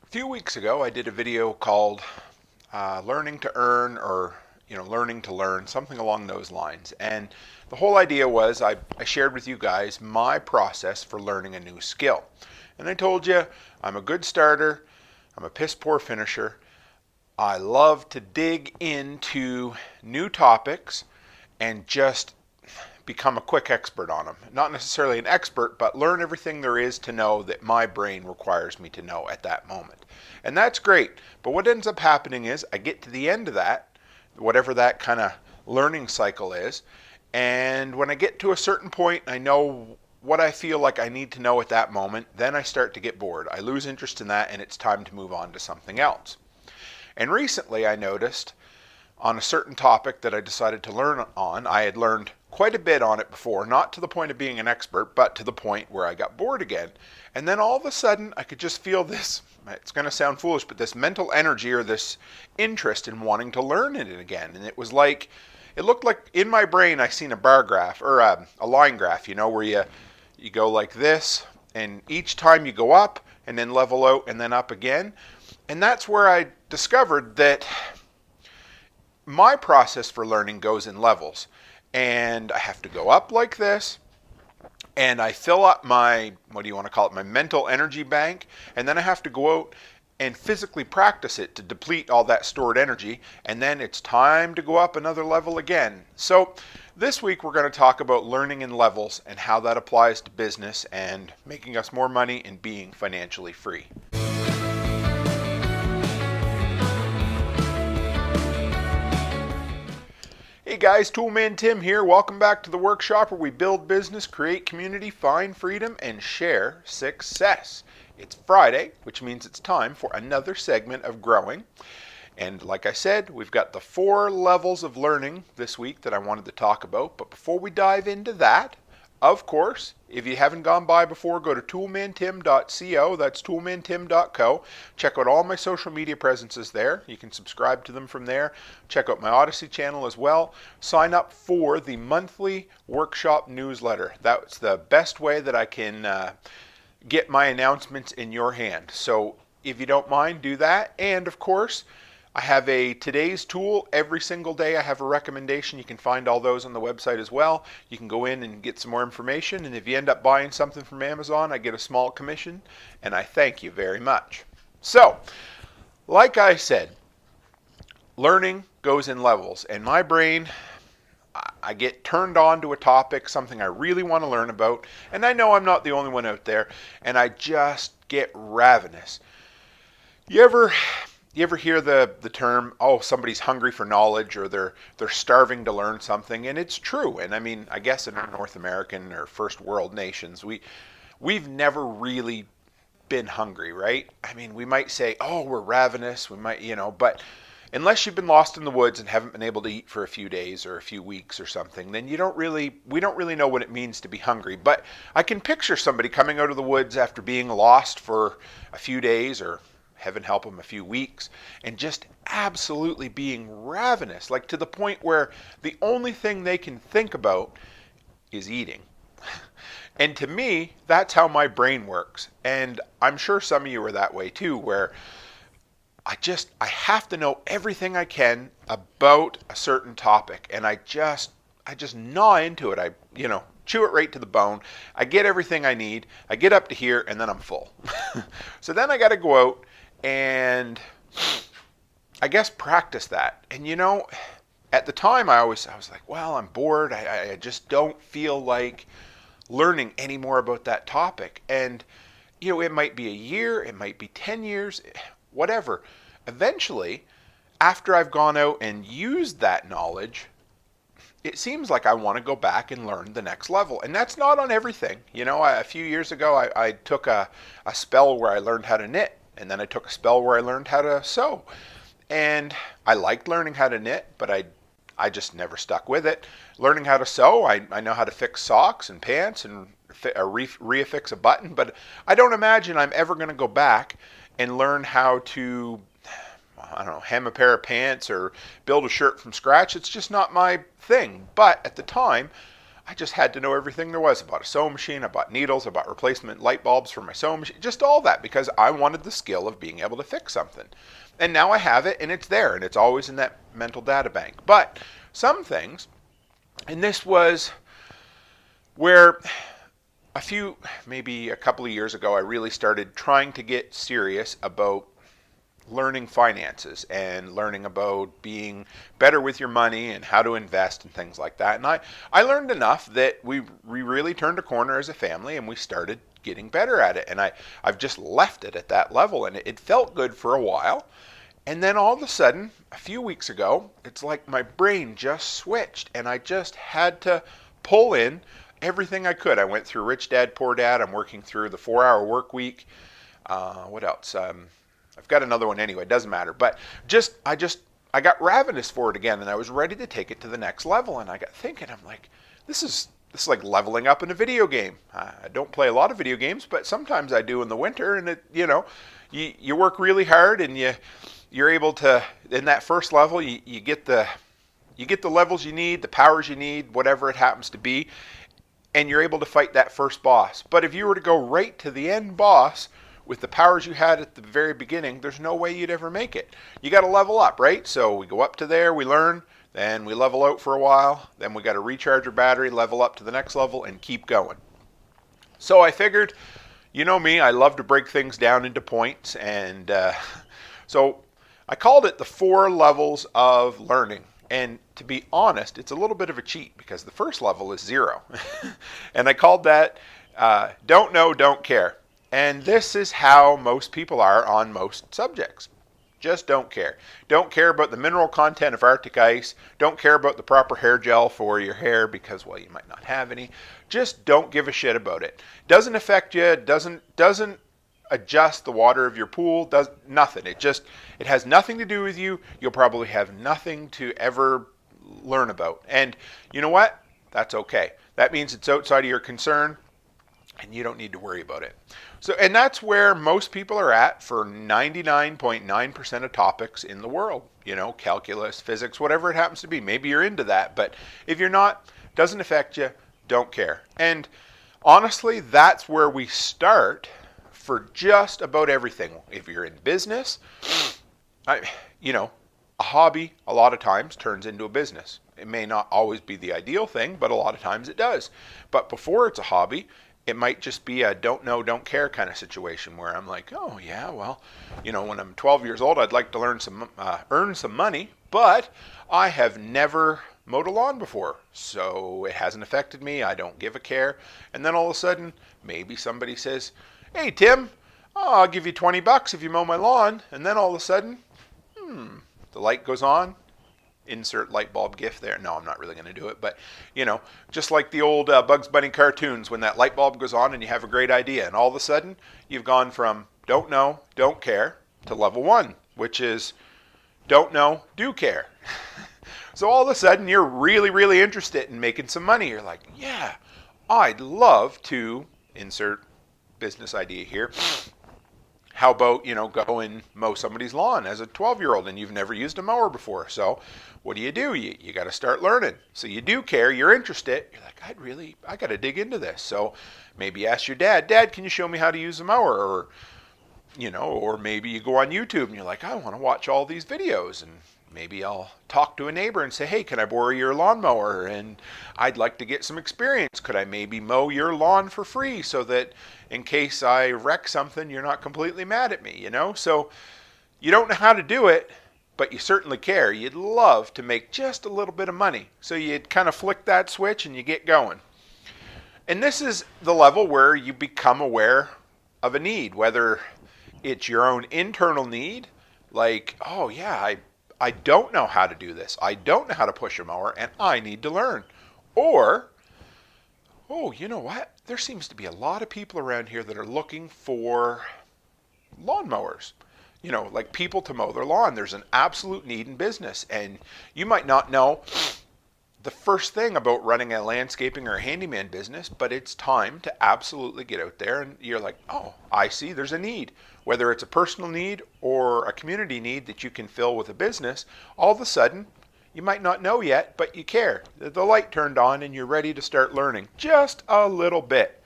A few weeks ago, I did a video called Learning to Earn or Learning to Learn, something along those lines. And the whole idea was I shared with you guys my process for learning a new skill. And I told you I'm a good starter, I'm a piss poor finisher. I love to dig into new topics and just become a quick expert on them. Not necessarily an expert, but learn everything there is to know that my brain requires me to know at that moment. And that's great. But what ends up happening is I get to the end of that, whatever that kind of learning cycle is, and when I get to a certain point, I know what I feel like I need to know at that moment, then I start to get bored. I lose interest in that and it's time to move on to something else. And recently I noticed on a certain topic that I decided to learn on, I had learned quite a bit on it before, not to the point of being an expert, but to the point where I got bored again. And then all of a sudden, I could just feel this, it's going to sound foolish, but this mental energy or this interest in wanting to learn it again. And it was like, it looked like in my brain I seen a bar graph, or a line graph, where you go like this, and each time you go up, and then level out, and then up again. And that's where I discovered that my process for learning goes in levels, and I have to go up like this, and I fill up my, what do you want to call it, my mental energy bank, and then I have to go out and physically practice it to deplete all that stored energy, and then it's time to go up another level again. So this week we're going to talk about learning in levels and how that applies to business and making us more money and being financially free. Hey guys, Toolman Tim here. Welcome back to the workshop where we build business, create community, find freedom, and share success. It's Friday, which means it's time for another segment of growing. And like I said, we've got the 4 levels of learning this week that I wanted to talk about. But before we dive into that, of course, if you haven't gone by before, go to toolmantim.co. That's toolmantim.co. Check out all my social media presences there. You can subscribe to them from there. Check out my Odyssey channel as well. Sign up for the monthly workshop newsletter. That's the best way that I can get my announcements in your hand. So if you don't mind, do that. And of course, I have a today's tool every single day. I have a recommendation. You can find all those on the website as well. You can go in and get some more information. And if you end up buying something from Amazon, I get a small commission. And I thank you very much. So, like I said, learning goes in levels. And my brain, I get turned on to a topic, something I really want to learn about. And I know I'm not the only one out there. And I just get ravenous. You ever hear the term, oh, somebody's hungry for knowledge, or they're starving to learn something? And it's true. And I mean, I guess in our North American or first world nations, we've never really been hungry, right? I mean, we might say, oh, we're ravenous, we might, but unless you've been lost in the woods and haven't been able to eat for a few days or a few weeks or something, then we don't really know what it means to be hungry. But I can picture somebody coming out of the woods after being lost for a few days, or heaven help them, a few weeks, and just absolutely being ravenous, like to the point where the only thing they can think about is eating. And to me, that's how my brain works. And I'm sure some of you are that way too, where I have to know everything I can about a certain topic, and I just gnaw into it. I chew it right to the bone. I get everything I need. I get up to here, and then I'm full. So then I got to go out and I guess practice that. And at the time I was like, well, I'm bored. I just don't feel like learning any more about that topic. And it might be a year, it might be 10 years, whatever. Eventually, after I've gone out and used that knowledge, it seems like I want to go back and learn the next level. And that's not on everything. A few years ago, I took a spell where I learned how to knit. And then I took a spell where I learned how to sew. And I liked learning how to knit, but I just never stuck with it. Learning how to sew, I know how to fix socks and pants and reaffix a button, but I don't imagine I'm ever going to go back and learn how to, hem a pair of pants or build a shirt from scratch. It's just not my thing. But at the time, I just had to know everything there was. I bought a sewing machine, I bought needles, I bought replacement light bulbs for my sewing machine, just all that because I wanted the skill of being able to fix something. And now I have it and it's there and it's always in that mental data bank. But some things, and this was where maybe a couple of years ago, I really started trying to get serious about learning finances and learning about being better with your money and how to invest and things like that. And I learned enough that we really turned a corner as a family and we started getting better at it. And I've just left it at that level and it felt good for a while. And then all of a sudden, a few weeks ago, it's like my brain just switched and I just had to pull in everything I could. I went through Rich Dad, Poor Dad. I'm working through the 4-hour work week. What else? I've got another one anyway, it doesn't matter. But I got ravenous for it again and I was ready to take it to the next level. And I got thinking, I'm like, this is like leveling up in a video game. I don't play a lot of video games, but sometimes I do in the winter. And you work really hard and you're able to, in that first level, you get the levels you need, the powers you need, whatever it happens to be, and you're able to fight that first boss. But if you were to go right to the end boss, with the powers you had at the very beginning, there's no way you'd ever make it. You got to level up, right? So we go up to there, we learn, then we level out for a while, then we got to recharge our battery, level up to the next level, and keep going. So I figured, you know me, I love to break things down into points, and so I called it the 4 levels of learning. And to be honest, it's a little bit of a cheat because the first level is 0. And I called that don't know, don't care. And this is how most people are on most subjects. Just don't care. Don't care about the mineral content of Arctic ice. Don't care about the proper hair gel for your hair because, well, you might not have any. Just don't give a shit about it. Doesn't affect you. Doesn't adjust the water of your pool. Does nothing. It has nothing to do with you. You'll probably have nothing to ever learn about. And you know what? That's okay. That means it's outside of your concern. And you don't need to worry about it. So, and that's where most people are at for 99.9% of topics in the world. Calculus, physics, whatever it happens to be. Maybe you're into that, but if you're not, doesn't affect you, don't care. And honestly, that's where we start for just about everything. If you're in business, a hobby a lot of times turns into a business. It may not always be the ideal thing, but a lot of times it does. But before it's a hobby, it might just be a don't know, don't care kind of situation where I'm like, oh yeah, well, when I'm 12 years old, I'd like to earn some money, but I have never mowed a lawn before, so it hasn't affected me. I don't give a care. And then all of a sudden, maybe somebody says, hey Tim, I'll give you $20 if you mow my lawn. And then all of a sudden, the light goes on. Insert light bulb gif there. No, I'm not really going to do it, but just like the old Bugs Bunny cartoons, when that light bulb goes on and you have a great idea, and all of a sudden you've gone from don't know, don't care to level 1, which is don't know, do care. So all of a sudden you're really, really interested in making some money. You're like, yeah, I'd love to insert business idea here. How about, go and mow somebody's lawn as a 12-year-old and you've never used a mower before. So what do? You got to start learning. So you do care, you're interested. You're like, I got to dig into this. So maybe ask your dad, can you show me how to use a mower? Or maybe you go on YouTube and you're like, I want to watch all these videos. And maybe I'll talk to a neighbor and say, hey, can I borrow your lawnmower? And I'd like to get some experience. Could I maybe mow your lawn for free so that in case I wreck something, you're not completely mad at me, So you don't know how to do it, but you certainly care. You'd love to make just a little bit of money. So you kind of flick that switch and you get going. And this is the level where you become aware of a need, whether it's your own internal need, like, oh yeah, I don't know how to do this. I don't know how to push a mower and I need to learn. Or, oh, you know what? There seems to be a lot of people around here that are looking for lawnmowers. Like people to mow their lawn. There's an absolute need in business. And you might not know the first thing about running a landscaping or a handyman business, but it's time to absolutely get out there and you're like, oh, I see there's a need. Whether it's a personal need or a community need that you can fill with a business, all of a sudden You might not know yet, but you care. The light turned on and you're ready to start learning just a little bit.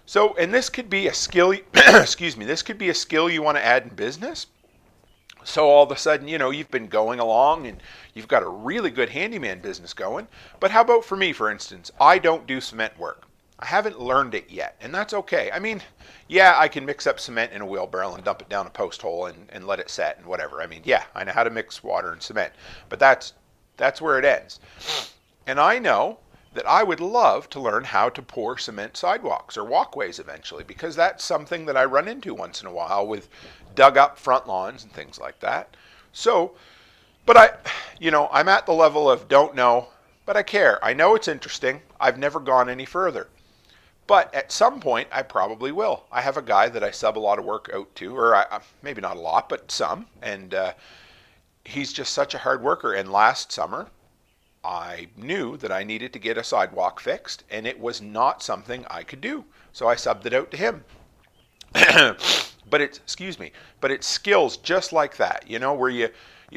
So, and this could be a skill, excuse me, this could be a skill you want to add in business. So all of a sudden, you've been going along and you've got a really good handyman business going. But how about for me, for instance? I don't do cement work. I haven't learned it yet, and that's okay. I mean, yeah, I can mix up cement in a wheelbarrow and dump it down a post hole and let it set and whatever. I mean, yeah, I know how to mix water and cement, but that's where it ends. And I know that I would love to learn how to pour cement sidewalks or walkways eventually, because that's something that I run into once in a while with dug up front lawns and things like that. So, but I'm at the level of don't know, but I care. I know it's interesting. I've never gone any further. But at some point, I probably will. I have a guy that I sub a lot of work out to, or maybe not a lot, but some. And he's just such a hard worker. And last summer, I knew that I needed to get a sidewalk fixed, and it was not something I could do. So I subbed it out to him. But it's skills just like that, where you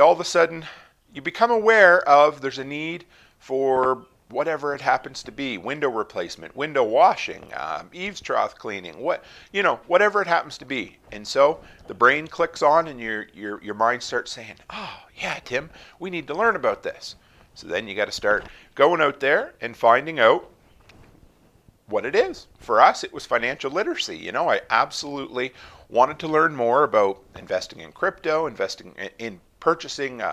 all of a sudden, you become aware of there's a need for whatever it happens to be, window replacement, window washing, eaves trough cleaning, whatever it happens to be. And so the brain clicks on and your mind starts saying, oh yeah, Tim, we need to learn about this. So then you got to start going out there and finding out what it is. For us, it was financial literacy. I absolutely wanted to learn more about investing in crypto, investing in purchasing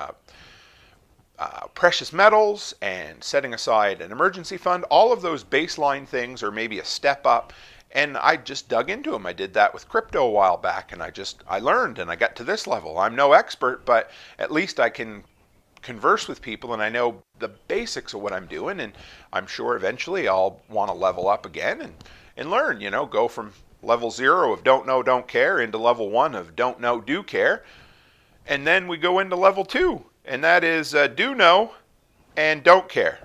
precious metals, and setting aside an emergency fund. All of those baseline things are maybe a step up, and I just dug into them. I did that with crypto a while back, and I learned, and I got to this level. I'm no expert, but at least I can converse with people, and I know the basics of what I'm doing, and I'm sure eventually I'll want to level up again and learn, go from level 0 of don't know, don't care into level 1 of don't know, do care. And then we go into level 2, and that is do know and don't care.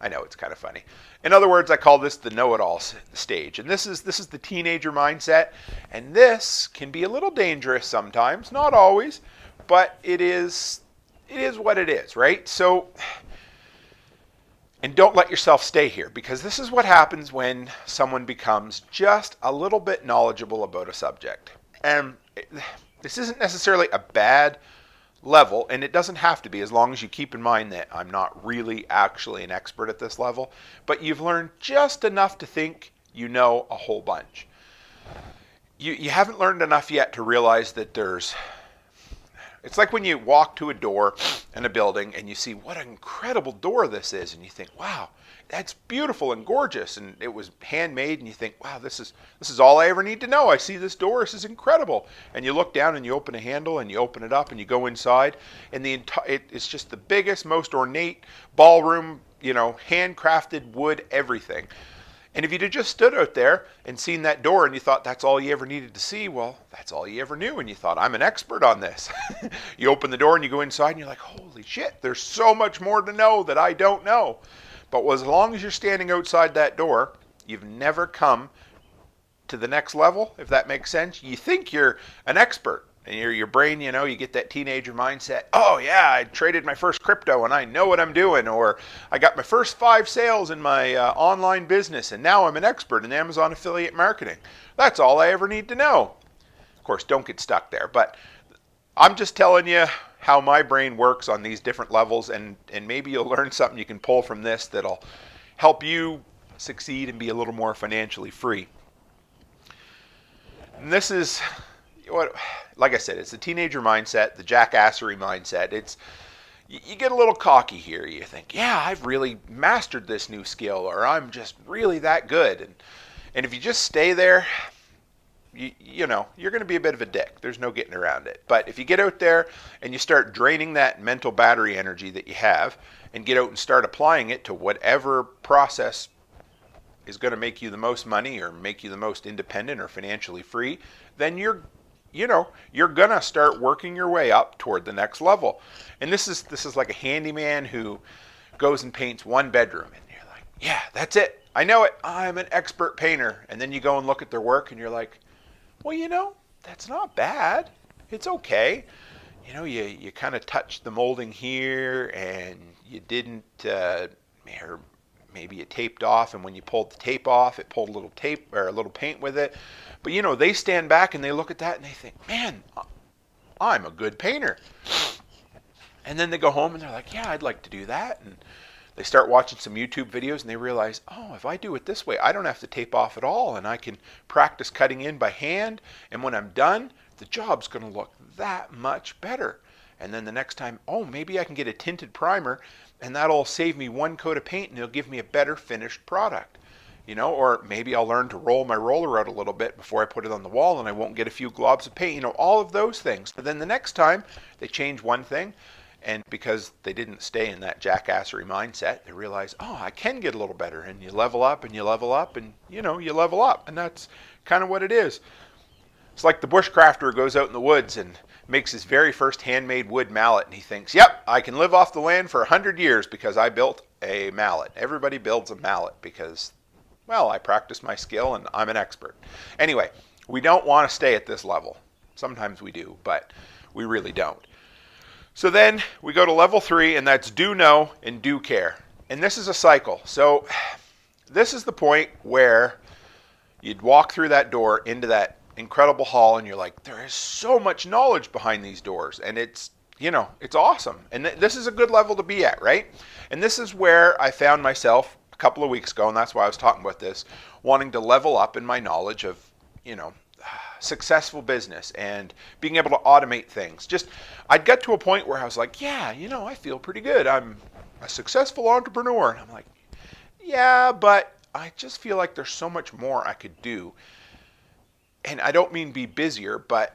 I know, it's kind of funny. In other words, I call this the know-it-all stage. And this is the teenager mindset, and this can be a little dangerous sometimes, not always, but it is what it is, right? So, and don't let yourself stay here, because this is what happens when someone becomes just a little bit knowledgeable about a subject. And this isn't necessarily a bad level, and it doesn't have to be, as long as you keep in mind that I'm not really actually an expert at this level, but you've learned just enough to think you know a whole bunch. You haven't learned enough yet to realize that it's like when you walk to a door in a building and you see what an incredible door this is, and you think, wow, that's beautiful and gorgeous, and it was handmade, and you think, wow, this is all I ever need to know. I see this door, this is incredible. And you look down and you open a handle and you open it up and you go inside, and it's just the biggest, most ornate ballroom, handcrafted wood, everything. And if you'd have just stood out there and seen that door and you thought that's all you ever needed to see, well, that's all you ever knew, and you thought, I'm an expert on this. You open the door and you go inside and you're like, holy shit, there's so much more to know that I don't know. But as long as you're standing outside that door, you've never come to the next level, if that makes sense. You think you're an expert, and your brain, you get that teenager mindset. Oh yeah, I traded my first crypto and I know what I'm doing, or I got my first 5 sales in my online business and now I'm an expert in Amazon affiliate marketing. That's all I ever need to know. Of course, don't get stuck there, but I'm just telling you how my brain works on these different levels, and maybe you'll learn something you can pull from this that'll help you succeed and be a little more financially free. And this is what, like I said, it's the teenager mindset, the jackassery mindset. You get a little cocky here. You think, yeah, I've really mastered this new skill, or I'm just really that good. And if you just stay there, you're going to be a bit of a dick. There's no getting around it. But if you get out there and you start draining that mental battery energy that you have, and get out and start applying it to whatever process is going to make you the most money or make you the most independent or financially free, then you're going to start working your way up toward the next level. And this is like a handyman who goes and paints one bedroom, and you're like, yeah, that's it. I know it. I'm an expert painter. And then you go and look at their work and you're like, well, that's not bad. It's okay. you kind of touched the molding here and you didn't, or maybe you taped off, and when you pulled the tape off, it pulled a little tape or a little paint with it. But they stand back and they look at that and they think, man, I'm a good painter. And then they go home and they're like, yeah, I'd like to do that. And they start watching some YouTube videos and they realize, oh, if I do it this way, I don't have to tape off at all, and I can practice cutting in by hand. And when I'm done, the job's going to look that much better. And then the next time, oh, maybe I can get a tinted primer, and that'll save me one coat of paint and it'll give me a better finished product. Or maybe I'll learn to roll my roller out a little bit before I put it on the wall and I won't get a few globs of paint, all of those things. But then the next time they change one thing, and because they didn't stay in that jackassery mindset, they realize, oh, I can get a little better. And you level up and you level up and, you level up. And that's kind of what it is. It's like the bushcrafter who goes out in the woods and makes his very first handmade wood mallet. And he thinks, yep, I can live off the land for 100 years because I built a mallet. Everybody builds a mallet because, well, I practiced my skill and I'm an expert. Anyway, we don't want to stay at this level. Sometimes we do, but we really don't. So then we go to level 3, and that's do know and do care. And this is a cycle. So this is the point where you'd walk through that door into that incredible hall and you're like, there is so much knowledge behind these doors, and it's awesome. And this is a good level to be at, right? And this is where I found myself a couple of weeks ago, and that's why I was talking about this, wanting to level up in my knowledge of, successful business and being able to automate things. I'd got to a point where I was like, yeah, I feel pretty good. I'm a successful entrepreneur. And I'm like, yeah, but I just feel like there's so much more I could do. And I don't mean be busier, but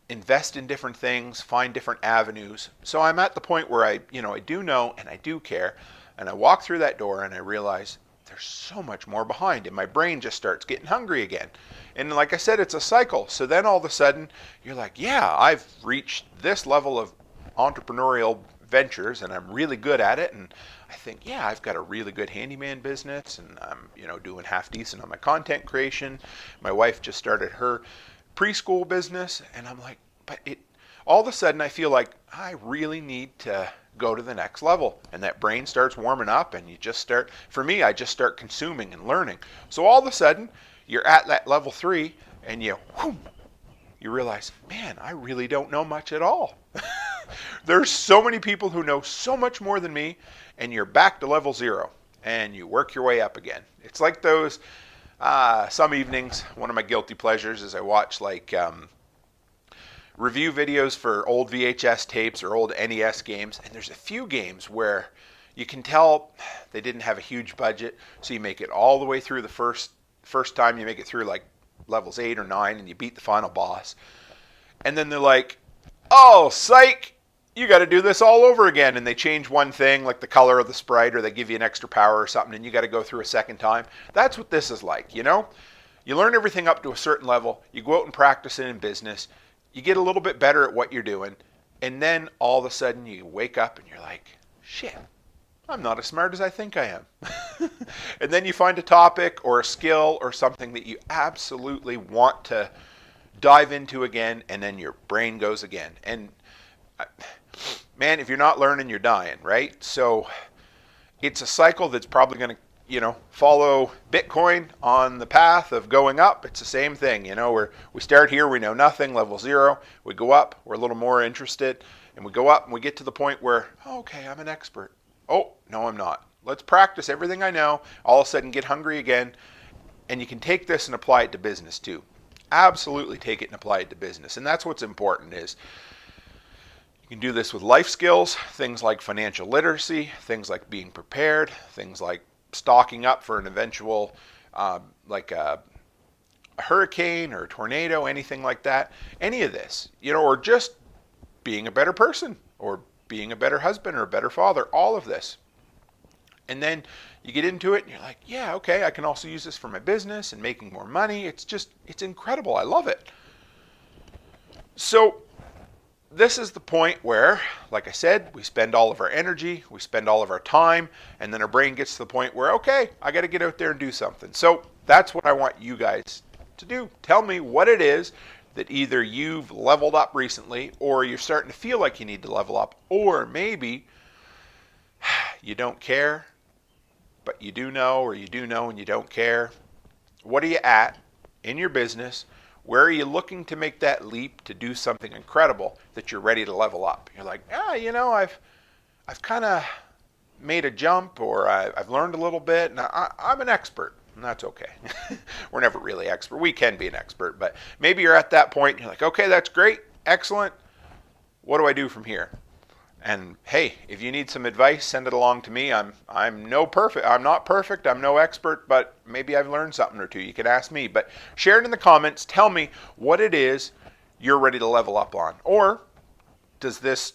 invest in different things, find different avenues. So I'm at the point where I do know and I do care. And I walk through that door and I realize there's so much more behind, and my brain just starts getting hungry again. And like I said, it's a cycle. So then all of a sudden you're like, yeah, I've reached this level of entrepreneurial ventures and I'm really good at it. And I think, yeah, I've got a really good handyman business, and I'm, doing half decent on my content creation. My wife just started her preschool business, and I'm like, but all of a sudden I feel like I really need to go to the next level, and that brain starts warming up, and I just start consuming and learning. So all of a sudden you're at that level 3 and you realize, man, I really don't know much at all. There's so many people who know so much more than me, and you're back to level 0 and you work your way up again. It's like those some evenings, one of my guilty pleasures is I watch review videos for old VHS tapes or old NES games, and there's a few games where you can tell they didn't have a huge budget, so you make it all the way through the first time. You make it through like levels 8 or 9 and you beat the final boss, and then they're like, oh, psych, you got to do this all over again, and they change one thing like the color of the sprite, or they give you an extra power or something, and you got to go through a second time. That's what this is like. You learn everything up to a certain level, you go out and practice it in business, you get a little bit better at what you're doing, and then all of a sudden you wake up and you're like, shit, I'm not as smart as I think I am. And then you find a topic or a skill or something that you absolutely want to dive into again, and then your brain goes again. And man, if you're not learning, you're dying, right? So it's a cycle that's probably going to follow Bitcoin on the path of going up. It's the same thing, we start here, we know nothing, level 0, we go up, we're a little more interested, and we go up and we get to the point where, okay, I'm an expert. Oh, no, I'm not. Let's practice everything I know, all of a sudden get hungry again, and you can take this and apply it to business too. Absolutely take it and apply it to business. And that's what's important is you can do this with life skills, things like financial literacy, things like being prepared, things like stocking up for an eventual, like a hurricane or a tornado, anything like that. Any of this, or just being a better person or being a better husband or a better father, all of this. And then you get into it and you're like, yeah, okay, I can also use this for my business and making more money. It's incredible. I love it. So this is the point where, like I said, we spend all of our energy, we spend all of our time, and then our brain gets to the point where, okay, I got to get out there and do something. So that's what I want you guys to do. Tell me what it is that either you've leveled up recently, or you're starting to feel like you need to level up, or maybe you don't care, but you do know, or you do know and you don't care. What are you at in your business? Where are you looking to make that leap to do something incredible that you're ready to level up? You're like, I've kind of made a jump, or I've learned a little bit, and I'm an expert. And that's okay. We're never really expert. We can be an expert, but maybe you're at that point and you're like, okay, that's great, excellent. What do I do from here? And hey, if you need some advice, send it along to me. I'm not perfect, I'm no expert, but maybe I've learned something or two. You can ask me, but share it in the comments. Tell me what it is you're ready to level up on. Or does this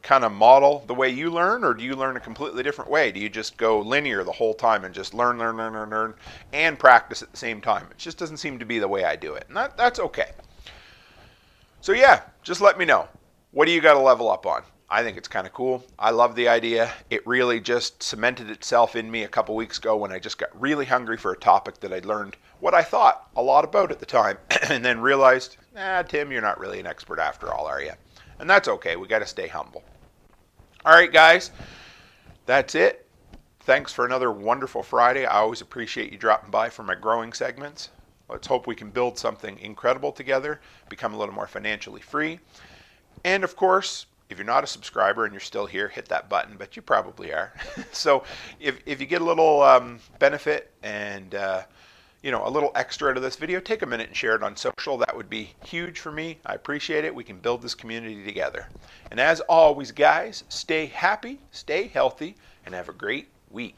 kind of model the way you learn, or do you learn a completely different way? Do you just go linear the whole time and just learn, and practice at the same time? It just doesn't seem to be the way I do it, and that's okay. So yeah, just let me know. What do you got to level up on? I think it's kind of cool. I love the idea. It really just cemented itself in me a couple weeks ago when I just got really hungry for a topic that I'd learned what I thought a lot about at the time, and then realized, Tim, you're not really an expert after all, are you? And that's okay. We got to stay humble. All right, guys, that's it. Thanks for another wonderful Friday. I always appreciate you dropping by for my growing segments. Let's hope we can build something incredible together, become a little more financially free. And of course, if you're not a subscriber and you're still here, hit that button, but you probably are. So if you get a little benefit and a little extra out of this video, take a minute and share it on social. That would be huge for me. I appreciate it. We can build this community together. And as always, guys, stay happy, stay healthy, and have a great week.